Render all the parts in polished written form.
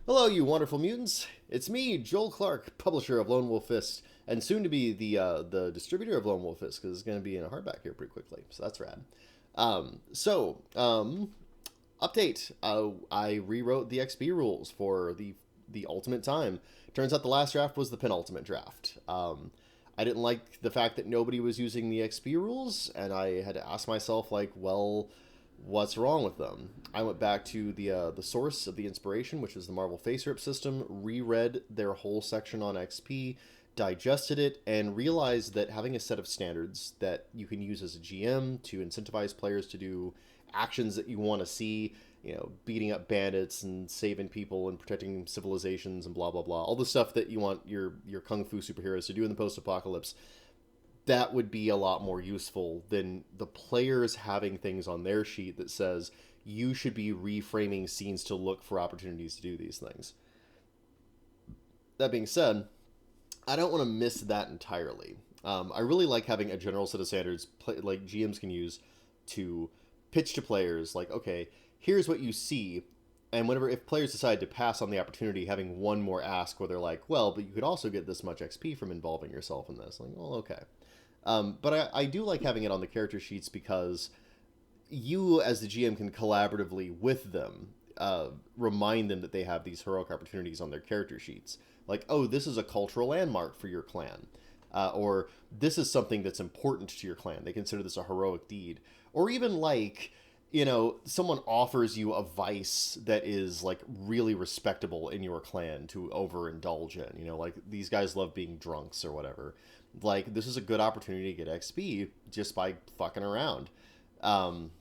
Hello, you wonderful mutants! It's me, Joel Clark, publisher of Lone Wolf Fist, and soon to be the distributor of Lone Wolf Fist, because it's going to be in a hardback here pretty quickly. So that's rad. Update. I rewrote the XP rules for the ultimate time. Turns out the last draft was the penultimate draft. I didn't like the fact that nobody was using the XP rules, and I had to ask myself, like, well, what's wrong with them? I went back to the source of the inspiration, which is the Marvel Face Rip system, reread their whole section on XP, digested it, and realized that having a set of standards that you can use as a GM to incentivize players to do actions that you want to see, beating up bandits and saving people and protecting civilizations and blah blah blah, all the stuff that you want your kung fu superheroes to do in the post-apocalypse, that would be a lot more useful than the players having things on their sheet that says you should be reframing scenes to look for opportunities to do these things. That being said, I don't want to miss that entirely. I really like having a general set of standards like GMs can use to pitch to players, like, okay, here's what you see, and if players decide to pass on the opportunity, having one more ask where they're like, well, but you could also get this much XP from involving yourself in this. Like, well, okay. But I do like having it on the character sheets because you, as the GM, can collaboratively with them remind them that they have these heroic opportunities on their character sheets. Like, oh, this is a cultural landmark for your clan. Or this is something that's important to your clan. They consider this a heroic deed. Or even like, someone offers you a vice that is like really respectable in your clan to overindulge in. Like these guys love being drunks or whatever. Like, this is a good opportunity to get XP just by fucking around. Um,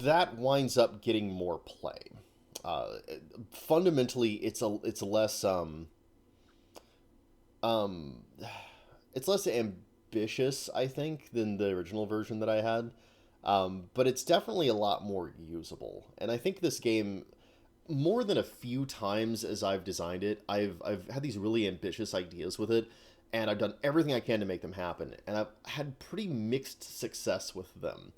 that winds up getting more play. Uh, Fundamentally, it's less um, it's less ambitious, I think, than the original version that I had. But it's definitely a lot more usable, and I think this game, more than a few times as I've designed it, I've had these really ambitious ideas with it, and I've done everything I can to make them happen, and I've had pretty mixed success with them.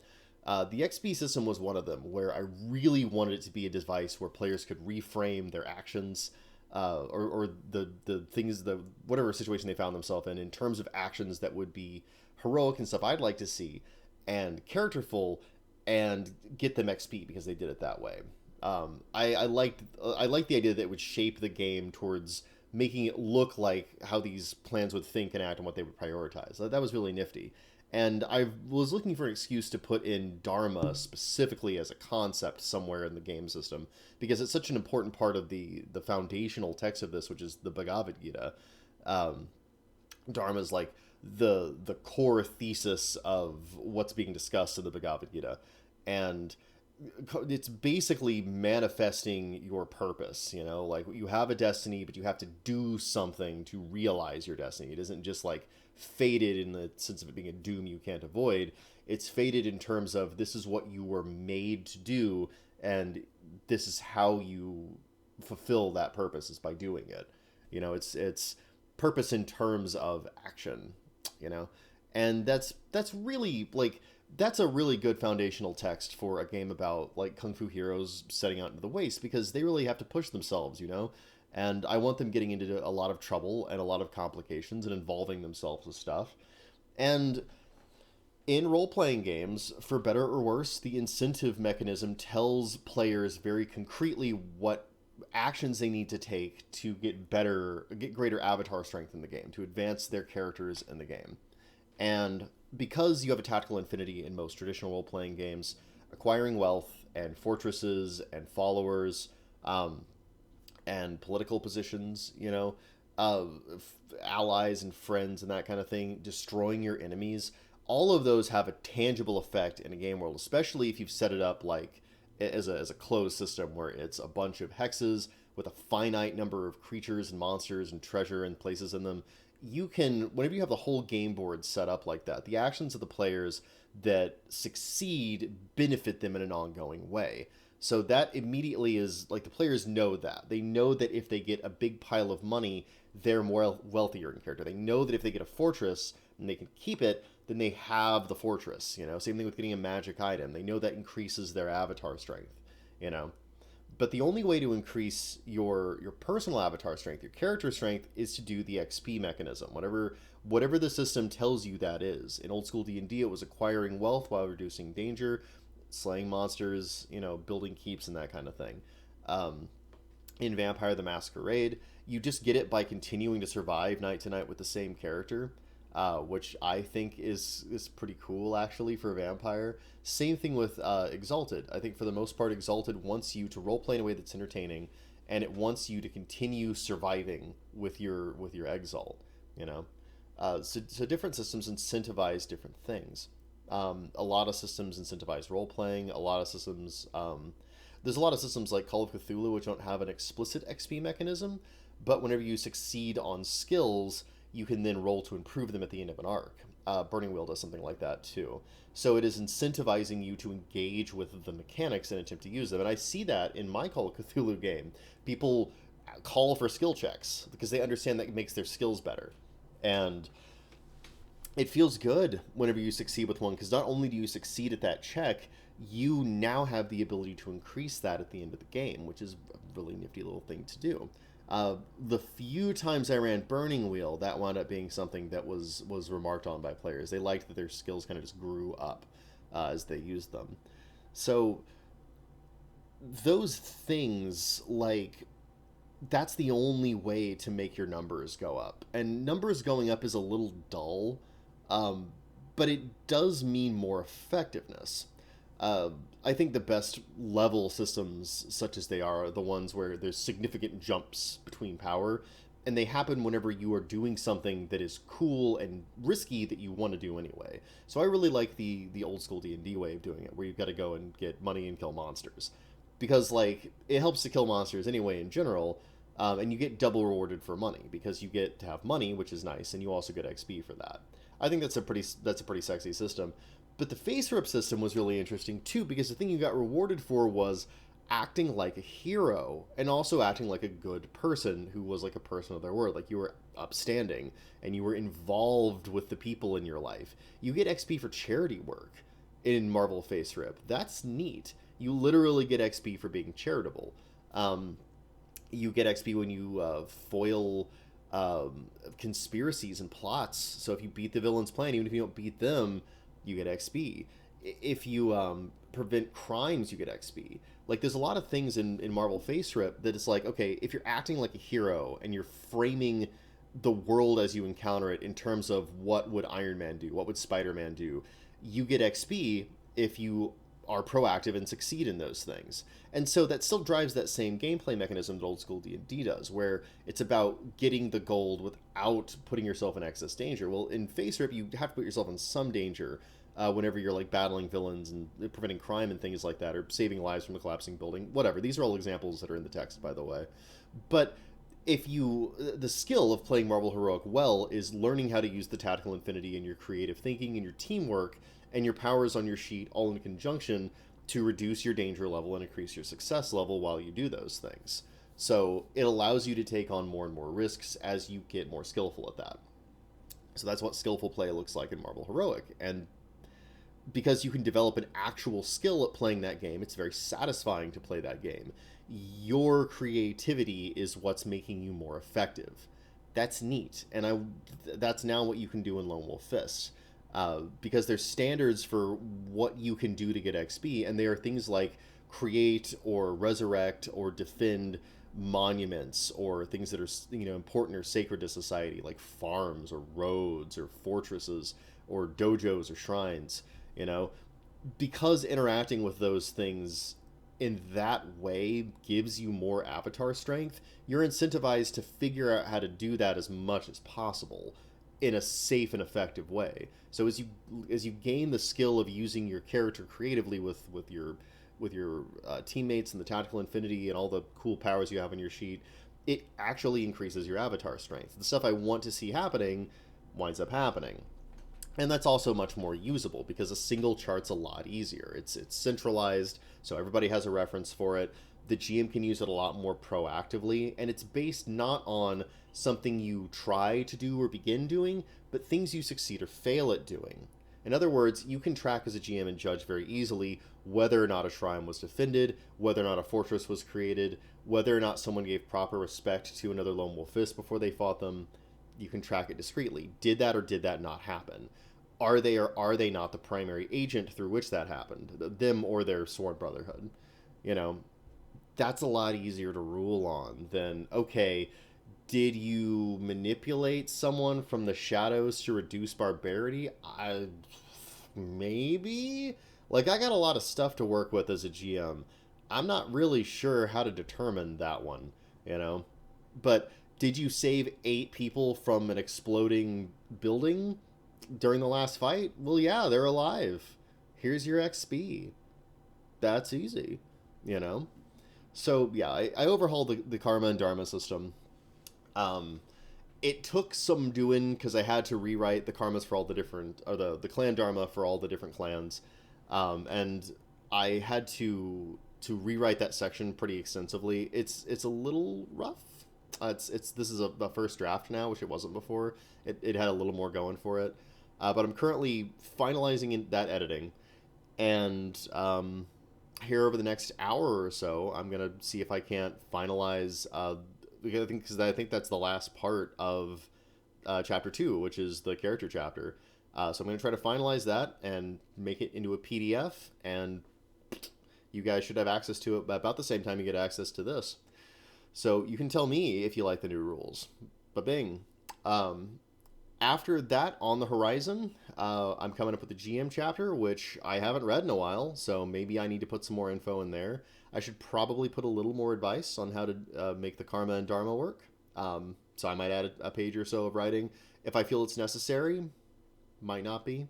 The XP system was one of them, where I really wanted it to be a device where players could reframe their actions, or the things, whatever situation they found themselves in terms of actions that would be heroic and stuff I'd like to see, and characterful, and get them XP because they did it that way. I liked the idea that it would shape the game towards making it look like how these plans would think and act and what they would prioritize. That was really nifty. And I was looking for an excuse to put in Dharma specifically as a concept somewhere in the game system, because it's such an important part of the foundational text of this, which is the Bhagavad Gita. Um, Dharma is like the core thesis of what's being discussed in the Bhagavad Gita, and it's basically manifesting your purpose. Like, you have a destiny, but you have to do something to realize your destiny. It isn't just like fated in the sense of it being a doom you can't avoid. It's fated in terms of this is what you were made to do, and this is how you fulfill that purpose, is by doing it. It's purpose in terms of action. you know and that's really, like, that's a really good foundational text for a game about, like, kung fu heroes setting out into the waste, because they really have to push themselves. And I want them getting into a lot of trouble and a lot of complications and involving themselves with stuff. And in role-playing games, for better or worse, the incentive mechanism tells players very concretely what actions they need to take to get greater avatar strength in the game, to advance their characters in the game. And because you have a tactical infinity in most traditional role-playing games, acquiring wealth and fortresses and followers, and political positions, uh, allies and friends and that kind of thing, destroying your enemies, all of those have a tangible effect in a game world, especially if you've set it up like as a closed system where it's a bunch of hexes with a finite number of creatures and monsters and treasure and places in them. You can, whenever you have the whole game board set up like that, the actions of the players that succeed benefit them in an ongoing way. So that immediately is like, the players know that. They know that if they get a big pile of money, they're more wealthier in character. They know that if they get a fortress and they can keep it, then they have the fortress. Same thing with getting a magic item. They know that increases their avatar strength. You know, But the only way to increase your personal avatar strength, your character strength, is to do the XP mechanism. Whatever the system tells you that is. In old school D&D, it was acquiring wealth while reducing danger, slaying monsters, building keeps and that kind of thing. Um, in Vampire the Masquerade, you just get it by continuing to survive night to night with the same character, which I think is pretty cool actually for a vampire. Same thing with Exalted. I think for the most part, Exalted wants you to role play in a way that's entertaining, and it wants you to continue surviving with your exalt. You know, so different systems incentivize different things. A lot of systems incentivize role playing. A lot of systems there's a lot of systems like Call of Cthulhu which don't have an explicit XP mechanism, but whenever you succeed on skills, you can then roll to improve them at the end of an arc. Burning Wheel does something like that too. So it is incentivizing you to engage with the mechanics and attempt to use them. And I see that in my Call of Cthulhu game. People call for skill checks because they understand that it makes their skills better. And it feels good whenever you succeed with one, because not only do you succeed at that check, you now have the ability to increase that at the end of the game, which is a really nifty little thing to do. The few times I ran Burning Wheel, that wound up being something that was remarked on by players. They liked that their skills kind of just grew up as they used them. So those things, like, that's the only way to make your numbers go up. And numbers going up is a little dull, but it does mean more effectiveness. Uh, I think the best level systems, such as they are the ones where there's significant jumps between power, and they happen whenever you are doing something that is cool and risky that you want to do anyway. So I really like the old school D&D way of doing it, where you've got to go and get money and kill monsters, because like it helps to kill monsters anyway in general, and you get double rewarded for money because you get to have money, which is nice, and you also get XP for that. I think that's a pretty sexy system. But the face rip system was really interesting too, because the thing you got rewarded for was acting like a hero and also acting like a good person who was like a person of their word. Like you were upstanding and you were involved with the people in your life. You get XP for charity work in Marvel Face Rip. That's neat. You literally get XP for being charitable. You get XP when you foil conspiracies and plots. So if you beat the villain's plan, even if you don't beat them, you get XP. If you prevent crimes, you get XP. Like, there's a lot of things in Marvel Face Rip that it's like, okay, if you're acting like a hero and you're framing the world as you encounter it in terms of what would Iron Man do, what would Spider-Man do, you get XP if you are proactive and succeed in those things. And so that still drives that same gameplay mechanism that old school D&D does, where it's about getting the gold without putting yourself in excess danger. Well, in Face Rip, you have to put yourself in some danger whenever you're like battling villains and preventing crime and things like that, or saving lives from a collapsing building, whatever. These are all examples that are in the text, by the way. But the skill of playing Marvel Heroic well is learning how to use the tactical infinity in your creative thinking and your teamwork and your powers on your sheet all in conjunction to reduce your danger level and increase your success level while you do those things. So it allows you to take on more and more risks as you get more skillful at that. So that's what skillful play looks like in Marvel Heroic. And because you can develop an actual skill at playing that game, it's very satisfying to play that game. Your creativity is what's making you more effective. That's neat. And that's now what you can do in Lone Wolf Fist. Because there's standards for what you can do to get XP, and they are things like create or resurrect or defend monuments or things that are important or sacred to society, like farms or roads or fortresses or dojos or shrines. Because interacting with those things in that way gives you more avatar strength, you're incentivized to figure out how to do that as much as possible in a safe and effective way. So as you gain the skill of using your character creatively with your teammates and the tactical infinity and all the cool powers you have on your sheet, it actually increases your avatar strength. The stuff I want to see happening winds up happening. And that's also much more usable because a single chart's a lot easier. It's centralized, so everybody has a reference for it. The GM can use it a lot more proactively, and it's based not on something you try to do or begin doing, but things you succeed or fail at doing. In other words, you can track as a GM and judge very easily whether or not a shrine was defended, whether or not a fortress was created, whether or not someone gave proper respect to another lone wolf fist before they fought them. You can track it discreetly. Did that or did that not happen? Are they or are they not the primary agent through which that happened? Them or their Sword Brotherhood? You know, that's a lot easier to rule on than, okay, did you manipulate someone from the shadows to reduce barbarity? Maybe? Like, I got a lot of stuff to work with as a GM. I'm not really sure how to determine that one, you know? But did you save 8 people from an exploding building during the last fight? Well, yeah, they're alive. Here's your XP. That's easy, you know? So, yeah, I overhauled the Karma and Dharma system. It took some doing because I had to rewrite the karmas for all the different, or the clan Dharma for all the different clans. And I had to rewrite that section pretty extensively. It's a little rough. This is a first draft now, which it wasn't before. It had a little more going for it. But I'm currently finalizing that editing. And here over the next hour or so, I'm going to see if I can't finalize because I think that's the last part of chapter 2, which is the character chapter. So I'm going to try to finalize that and make it into a PDF, and you guys should have access to it about the same time you get access to this. So you can tell me if you like the new rules. Ba-bing. After that, on the horizon, I'm coming up with the GM chapter, which I haven't read in a while, so maybe I need to put some more info in there. I should probably put a little more advice on how to make the Karma and Dharma work. So I might add a page or so of writing if I feel it's necessary. Might not be.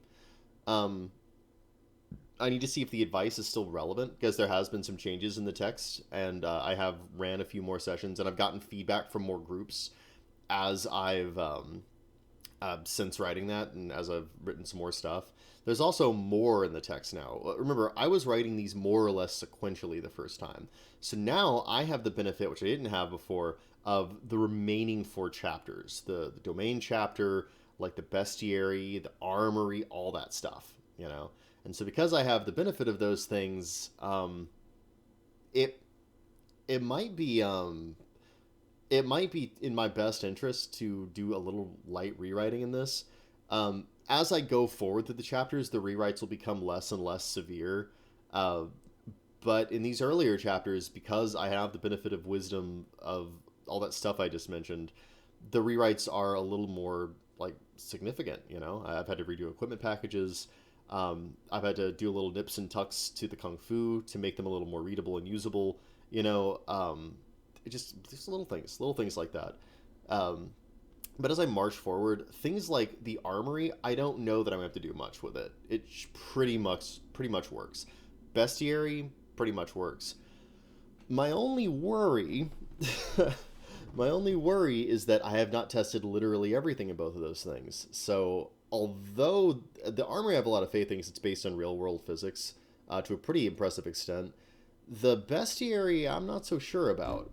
I need to see if the advice is still relevant, because there has been some changes in the text, and I have ran a few more sessions, and I've gotten feedback from more groups as I've since writing that, and as I've written some more stuff. There's also more in the text now. Remember, I was writing these more or less sequentially the first time. So now I have the benefit, which I didn't have before, of the remaining 4 chapters. The domain chapter, like the bestiary, the armory, all that stuff, you know? And so because I have the benefit of those things, it might be in my best interest to do a little light rewriting in this. As I go forward through the chapters, the rewrites will become less and less severe. But in these earlier chapters, because I have the benefit of wisdom of all that stuff I just mentioned, the rewrites are a little more like significant, you know? I've had to redo equipment packages. I've had to do a little nips and tucks to the Kung Fu to make them a little more readable and usable, you know? Just little things like that. But as I march forward, things like the armory, I don't know that I'm going to have to do much with it. It pretty much works. Bestiary pretty much works. My only worry, is that I have not tested literally everything in both of those things. So although the armory I have a lot of faith in, because it's based on real world physics to a pretty impressive extent, the bestiary I'm not so sure about.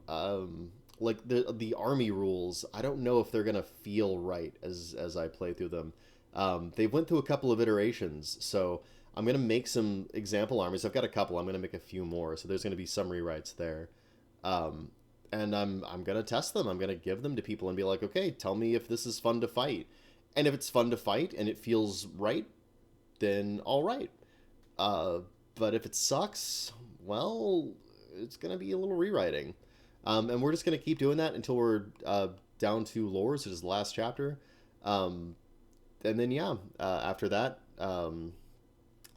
Like the army rules, I don't know if they're gonna feel right as I play through them. They've went through a couple of iterations, so I'm gonna make some example armies. I've got a couple. I'm gonna make a few more, so there's gonna be some rewrites there. And I'm gonna test them. I'm gonna give them to people and be like, okay, tell me if this is fun to fight. And if it's fun to fight and it feels right, then all right. But if it sucks, well, it's gonna be a little rewriting. And we're just going to keep doing that until we're down to lores, which is the last chapter. And then, yeah, after that, let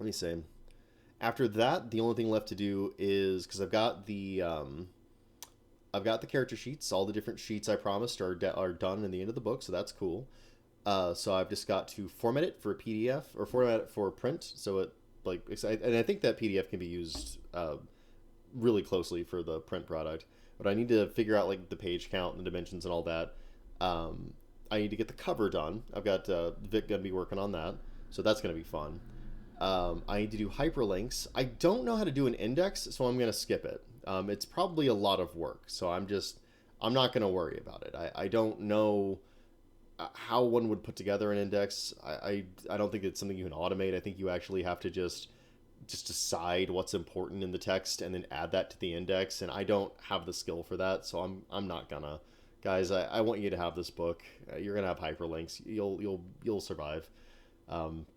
me see. After that, the only thing left to do is, because I've got the character sheets. All the different sheets I promised are done in the end of the book, so that's cool. So I've just got to format it for a PDF, or format it for print, so it, like, and I think that PDF can be used really closely for the print product. But I need to figure out like the page count and the dimensions and all that. I need to get the cover done. I've got Vic going to be working on that, so that's going to be fun. I need to do hyperlinks. I don't know how to do an index, so I'm going to skip it. It's probably a lot of work, so I'm not going to worry about it. I don't know how one would put together an index. I don't think it's something you can automate. I think you actually have to just decide what's important in the text and then add that to the index. And I don't have the skill for that, so I'm not gonna. Guys, I want you to have this book. You're gonna have hyperlinks. You'll survive.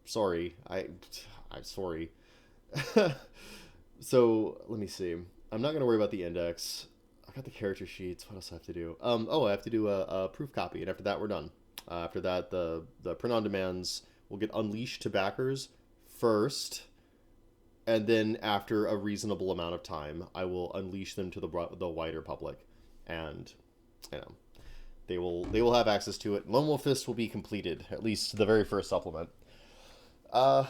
Sorry, I'm sorry. So let me see. I'm not gonna worry about the index. I got the character sheets. What else do I have to do? Oh, I have to do a proof copy, and after that, we're done. After that, the print on demands will get unleashed to backers first, and then after a reasonable amount of time, I will unleash them to the wider public, and you know they will have access to it. Lone Wolf Fist will be completed, at least the very first supplement. Uh,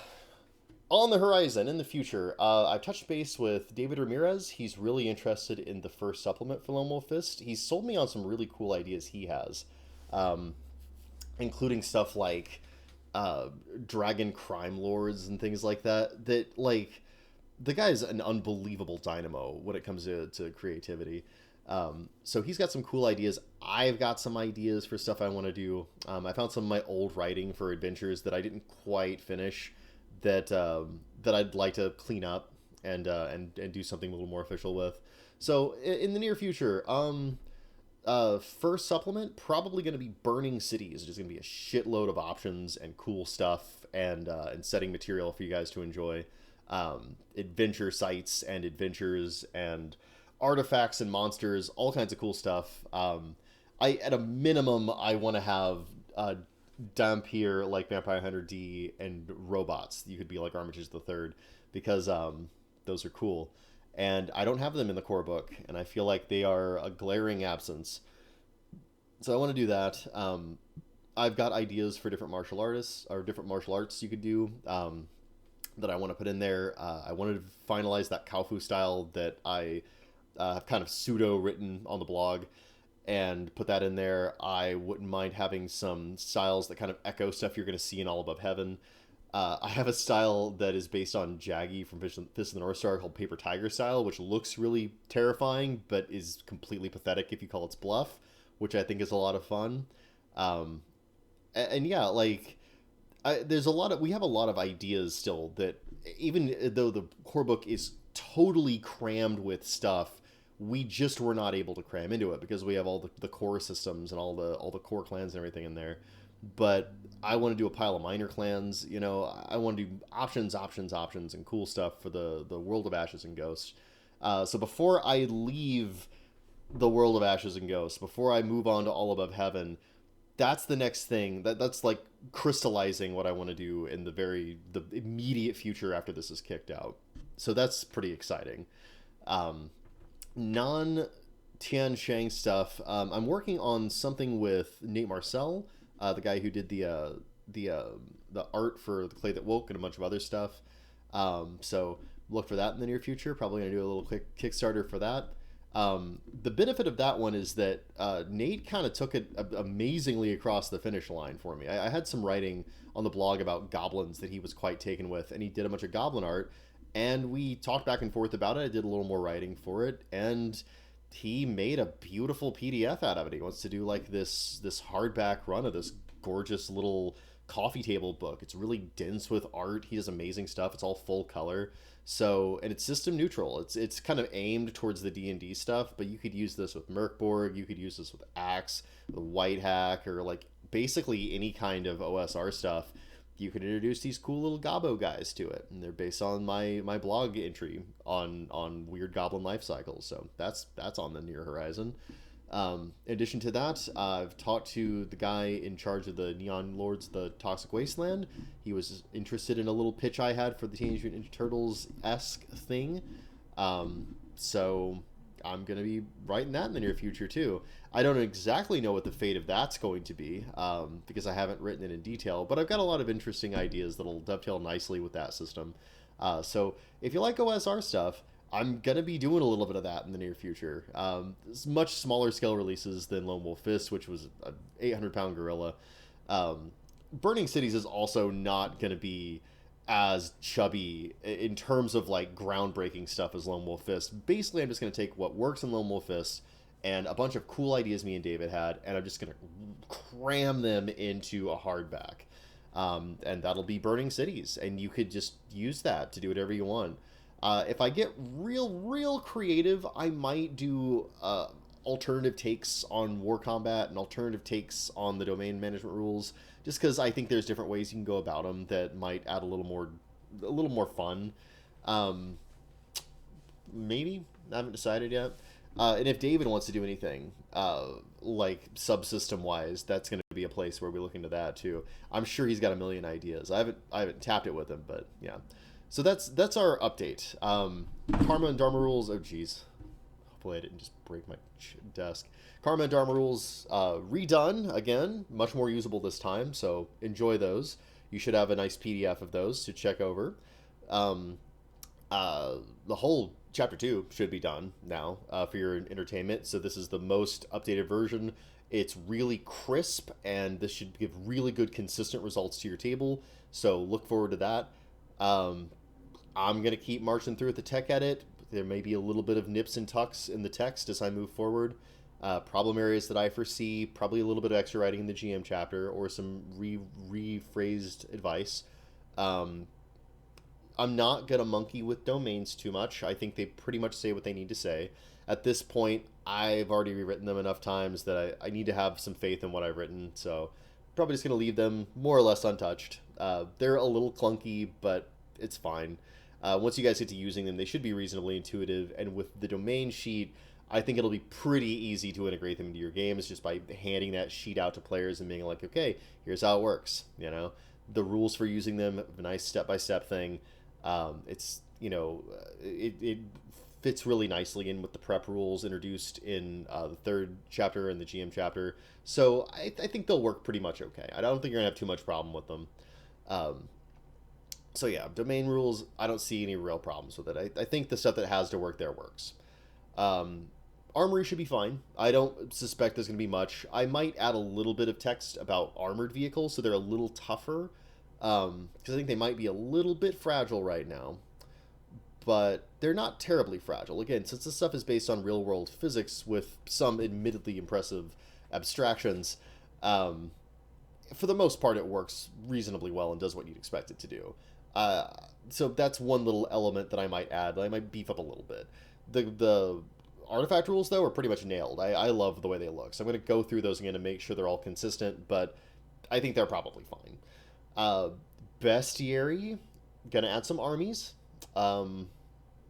on the horizon in the future, I've touched base with David Ramirez. He's really interested in the first supplement for Lone Wolf Fist. He's sold me on some really cool ideas he has, um, including stuff like dragon crime lords and things like that. That like the guy's an unbelievable dynamo when it comes to creativity. So he's got some cool ideas. I've got some ideas for stuff I want to do. I found some of my old writing for adventures that I didn't quite finish that I'd like to clean up and do something a little more official with. So in the near future, first supplement probably going to be Burning Cities. There's going to be a shitload of options and cool stuff and setting material for you guys to enjoy. Adventure sites and adventures and artifacts and monsters, all kinds of cool stuff. I at a minimum I want to have Dampier like Vampire Hunter D and robots. You could be like Armitage the Third because those are cool. And I don't have them in the core book, and I feel like they are a glaring absence. So I want to do that. I've got ideas for different martial artists or different martial arts you could do that I want to put in there. I wanted to finalize that Kaufu style that I have kind of pseudo written on the blog and put that in there. I wouldn't mind having some styles that kind of echo stuff you're going to see in All Above Heaven. I have a style that is based on Jaggy from Fist of the North Star called Paper Tiger style, which looks really terrifying, but is completely pathetic if you call its bluff, which I think is a lot of fun. And yeah, like we have a lot of ideas still that even though the core book is totally crammed with stuff, we just were not able to cram into it because we have all the core systems and all the core clans and everything in there. But I want to do a pile of minor clans. You know, I want to do options, and cool stuff for the World of Ashes and Ghosts. So before I leave the World of Ashes and Ghosts, before I move on to All Above Heaven, that's the next thing. That's like crystallizing what I want to do in the immediate future after this is kicked out. So that's pretty exciting. Non Tian Shang stuff. I'm working on something with Nate Marcel, the guy who did the art for The Clay That Woke and a bunch of other stuff. So look for that in the near future. Probably gonna do a little quick Kickstarter for that. The benefit of that one is that Nate kind of took it amazingly across the finish line for me. I had some writing on the blog about goblins that he was quite taken with, and he did a bunch of goblin art, and we talked back and forth about it. I did a little more writing for it, and he made a beautiful PDF out of it. He wants to do like this hardback run of this gorgeous little coffee table book. It's really dense with art. He does amazing stuff. It's all full color. So, and it's system neutral. It's kind of aimed towards the D&D stuff, but you could use this with Merkborg, you could use this with Axe, the White Hack, or like basically any kind of OSR stuff. You could introduce these cool little gobbo guys to it, and they're based on my blog entry on weird goblin life cycles. So that's on the near horizon. In addition to that, I've talked to the guy in charge of the Neon Lords, the Toxic Wasteland. He was interested in a little pitch I had for the Teenage Mutant Ninja Turtles-esque thing. So I'm going to be writing that in the near future, too. I don't exactly know what the fate of that's going to be, because I haven't written it in detail, but I've got a lot of interesting ideas that'll dovetail nicely with that system. So if you like OSR stuff, I'm going to be doing a little bit of that in the near future. It's much smaller scale releases than Lone Wolf Fist, which was an 800-pound gorilla. Burning Cities is also not going to be as chubby in terms of like groundbreaking stuff as Lone Wolf Fist. Basically, I'm just going to take what works in Lone Wolf Fist and a bunch of cool ideas me and David had, and I'm just going to cram them into a hardback. And that'll be Burning Cities, and you could just use that to do whatever you want. If I get real creative, I might do alternative takes on war combat and alternative takes on the domain management rules, just because I think there's different ways you can go about them that might add a little more fun. Um, Maybe, I haven't decided yet. And if David wants to do anything, like subsystem wise, that's going to be a place where we look into that too. I'm sure he's got a million ideas. I haven't tapped it with him, but yeah. So that's our update. Karma and Dharma rules. Oh geez, hopefully I didn't just break my desk. Karma and Dharma rules redone again, much more usable this time. So enjoy those. You should have a nice PDF of those to check over. Um, the whole chapter 2 should be done now for your entertainment. So this is the most updated version. It's really crisp, and this should give really good consistent results to your table. So look forward to that. I'm going to keep marching through with the tech edit. There may be a little bit of nips and tucks in the text as I move forward. Problem areas that I foresee, probably a little bit of extra writing in the GM chapter or some rephrased advice. I'm not going to monkey with domains too much. I think they pretty much say what they need to say. At this point, I've already rewritten them enough times that I need to have some faith in what I've written. So probably just going to leave them more or less untouched. They're a little clunky, but it's fine. Once you guys get to using them, they should be reasonably intuitive. And with the domain sheet, I think it'll be pretty easy to integrate them into your games just by handing that sheet out to players and being like, okay, here's how it works. You know, the rules for using them, a nice step-by-step thing. It's, it fits really nicely in with the prep rules introduced in the third chapter and the GM chapter. So I think they'll work pretty much okay. I don't think you're going to have too much problem with them. So yeah, domain rules, I don't see any real problems with it. I think the stuff that has to work there works. Armory should be fine. I don't suspect there's going to be much. I might add a little bit of text about armored vehicles so they're a little tougher. Because I think they might be a little bit fragile right now. But they're not terribly fragile. Again, since this stuff is based on real-world physics with some admittedly impressive abstractions, for the most part it works reasonably well and does what you'd expect it to do. So that's one little element that I might add, that I might beef up a little bit. The artifact rules, though, are pretty much nailed. I love the way they look. So I'm going to go through those again to make sure they're all consistent, but I think they're probably fine. Bestiary, going to add some armies.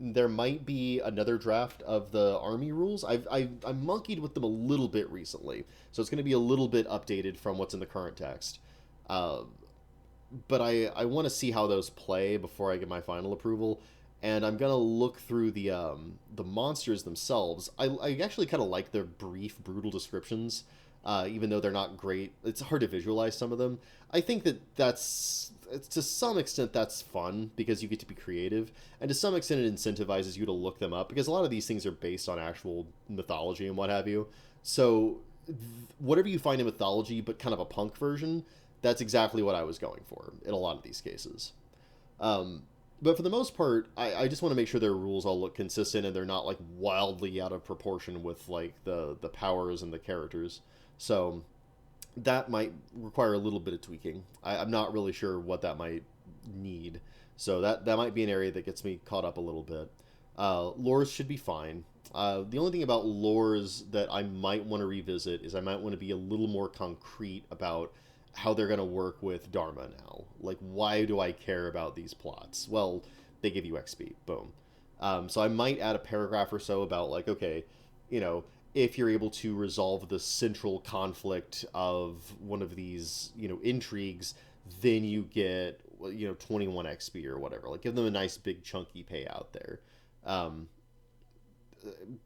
There might be another draft of the army rules. I monkeyed with them a little bit recently, so it's going to be a little bit updated from what's in the current text. But I want to see how those play before I get my final approval. And I'm gonna look through the monsters themselves. I actually kind of like their brief, brutal descriptions, even though they're not great. It's hard to visualize some of them. I think that's to some extent that's fun because you get to be creative, and to some extent it incentivizes you to look them up because a lot of these things are based on actual mythology and what have you. So whatever you find in mythology, but kind of a punk version, that's exactly what I was going for in a lot of these cases. But for the most part, I just want to make sure their rules all look consistent and they're not like wildly out of proportion with like the powers and the characters. So that might require a little bit of tweaking. I'm not really sure what that might need. So that might be an area that gets me caught up a little bit. Lores should be fine. The only thing about lores that I might want to revisit is I might want to be a little more concrete about how they're going to work with Dharma now. Like, why do I care about these plots? Well, they give you XP. Boom. So I might add a paragraph or so about, like, okay, if you're able to resolve the central conflict of one of these, intrigues, then you get, 21 XP or whatever. Like, give them a nice big chunky payout there.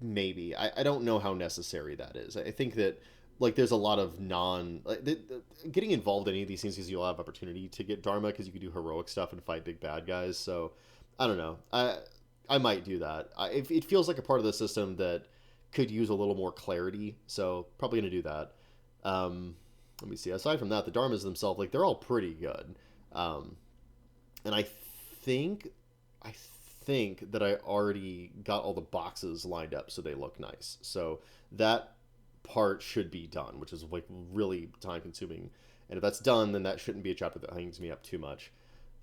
Maybe. I don't know how necessary that is. I think that, like, there's a lot of getting involved in any of these things because you'll have opportunity to get Dharma because you can do heroic stuff and fight big bad guys. So I don't know. I might do that. It feels like a part of the system that could use a little more clarity. So probably going to do that. Let me see. Aside from that, the Dharmas themselves, like, they're all pretty good. And I think think that I already got all the boxes lined up so they look nice. So that part should be done, which is like really time consuming. And if that's done, then that shouldn't be a chapter that hangs me up too much.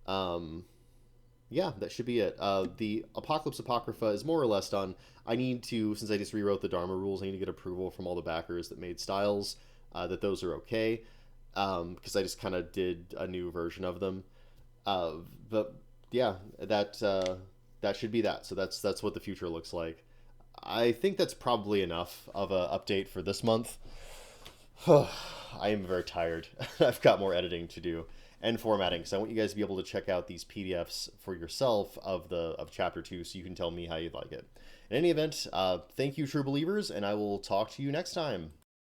Um, yeah, that should be it. The Apocalypse Apocrypha is more or less done. I need to, since I just rewrote the Dharma rules, I need to get approval from all the backers that made styles, that those are okay, because I just kind of did a new version of them. But yeah, that should be that. So that's what the future looks like. I think that's probably enough of a update for this month. I am very tired. I've got more editing to do and formatting, so I want you guys to be able to check out these PDFs for yourself of chapter 2, so you can tell me how you'd like it. In any event, thank you, true believers, and I will talk to you next time.